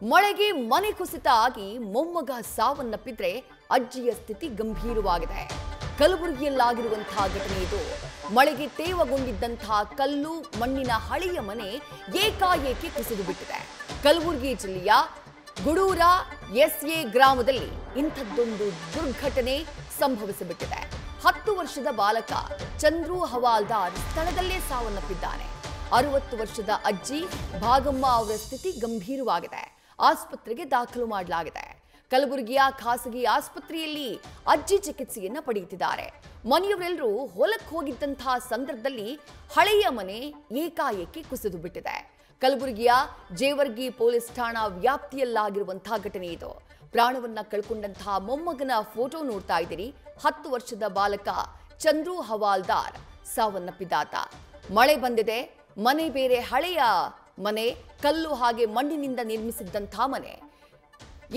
ಮಳೆಗೆ ಮನೆ ಕುಸಿತ ಆಗಿ ಮೊಮ್ಮಗ ಸಾವನ್ನಪ್ಪಿದ್ರೆ ಅಜ್ಜಿಯ ಸ್ಥಿತಿ ಗಂಭೀರವಾಗಿದೆ. ಕಲಬುರಗಿಯಲ್ಲಾಗಿರುವಂತಹ ಘಟನೆ ಇದು. ಮಳೆಗೆ ತೇವಗೊಂಡಿದ್ದಂತಹ ಕಲ್ಲು ಮಣ್ಣಿನ ಹಳೆಯ ಮನೆ ಏಕಾಏಕಿ ಕುಸಿದು ಬಿಟ್ಟಿದೆ. ಕಲಬುರಗಿ ಜಿಲ್ಲೆಯ ಗುಡೂರ ಎಸ್ಎ ಗ್ರಾಮದಲ್ಲಿ ಇಂಥದ್ದೊಂದು ದುರ್ಘಟನೆ ಸಂಭವಿಸಿಬಿಟ್ಟಿದೆ. 10 ವರ್ಷದ ಬಾಲಕ ಚಂದ್ರು ಹವಾಲ್ದಾರ್ ಸ್ಥಳದಲ್ಲೇ ಸಾವನ್ನಪ್ಪಿದ್ದಾನೆ. 60 ವರ್ಷದ ಅಜ್ಜಿ ಭಾಗಮ್ಮ ಅವರ ಸ್ಥಿತಿ ಗಂಭೀರವಾಗಿದೆ. ಆಸ್ಪತ್ರೆಗೆ ದಾಖಲು ಮಾಡಲಾಗಿದೆ. ಕಲಬುರಗಿಯ ಖಾಸಗಿ ಆಸ್ಪತ್ರೆಯಲ್ಲಿ ಅಜ್ಜಿ ಚಿಕಿತ್ಸೆಯನ್ನ ಪಡೆಯುತ್ತಿದ್ದಾರೆ. ಮನೆಯವರೆಲ್ಲರೂ ಹೊಲಕ್ಕೆ ಹೋಗಿದ್ದಂತಹ ಸಂದರ್ಭದಲ್ಲಿ ಹಳೆಯ ಮನೆ ಏಕಾಏಕಿ ಕುಸಿದು ಬಿಟ್ಟಿದೆ. ಕಲಬುರಗಿಯ ಜೇವರ್ಗಿ ಪೊಲೀಸ್ ಠಾಣಾ ವ್ಯಾಪ್ತಿಯಲ್ಲಾಗಿರುವಂತಹ ಘಟನೆ ಇದು. ಪ್ರಾಣವನ್ನ ಕಳ್ಕೊಂಡಂತಹ ಮೊಮ್ಮಗನ ಫೋಟೋ ನೋಡ್ತಾ ಇದ್ದೀರಿ. 10 ವರ್ಷದ ಬಾಲಕ ಚಂದ್ರು ಹವಾಲ್ದಾರ್ ಸಾವನ್ನಪ್ಪಿದಾತ. ಮಳೆ ಬಂದಿದೆ. ಮನೆ ಬೇರೆ ಹಳೆಯ ಮನೆ, ಕಲ್ಲು ಹಾಗೆ ಮಣ್ಣಿನಿಂದ ನಿರ್ಮಿಸಿದ್ದಂತಹ ಮನೆ.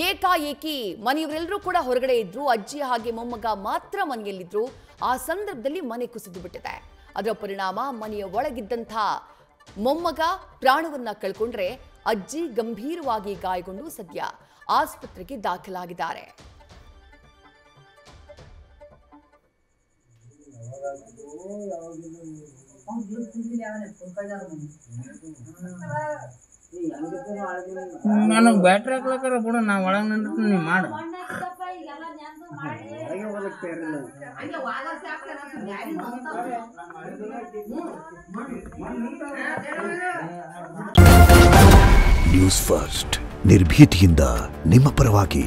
ಏಕಾಏಕಿ ಮನೆಯವರೆಲ್ಲರೂ ಕೂಡ ಹೊರಗಡೆ ಇದ್ರು. ಅಜ್ಜಿ ಹಾಗೆ ಮೊಮ್ಮಗ ಮಾತ್ರ ಮನೆಯಲ್ಲಿದ್ರು. ಆ ಸಂದರ್ಭದಲ್ಲಿ ಮನೆ ಕುಸಿದು ಬಿಟ್ಟಿದೆ. ಅದರ ಪರಿಣಾಮ ಮನೆಯ ಒಳಗಿದ್ದಂತಹ ಮೊಮ್ಮಗ ಪ್ರಾಣವನ್ನ ಕಳ್ಕೊಂಡ್ರೆ ಅಜ್ಜಿ ಗಂಭೀರವಾಗಿ ಗಾಯಗೊಂಡು ಸದ್ಯ ಆಸ್ಪತ್ರೆಗೆ ದಾಖಲಾಗಿದ್ದಾರೆ. ನಾನು ಬ್ಯಾಟ್ರಿ ಹಾಕ್ಲಕ್ಕಾರ ಕೂಡ ನಾ ಒಳಗೆ ನಿಂತು ನೀವು ಮಾಡು. ನ್ಯೂಸ್ ಫಸ್ಟ್ ನಿರ್ಭೀತಿಯಿಂದ ನಿಮ್ಮ ಪರವಾಗಿ.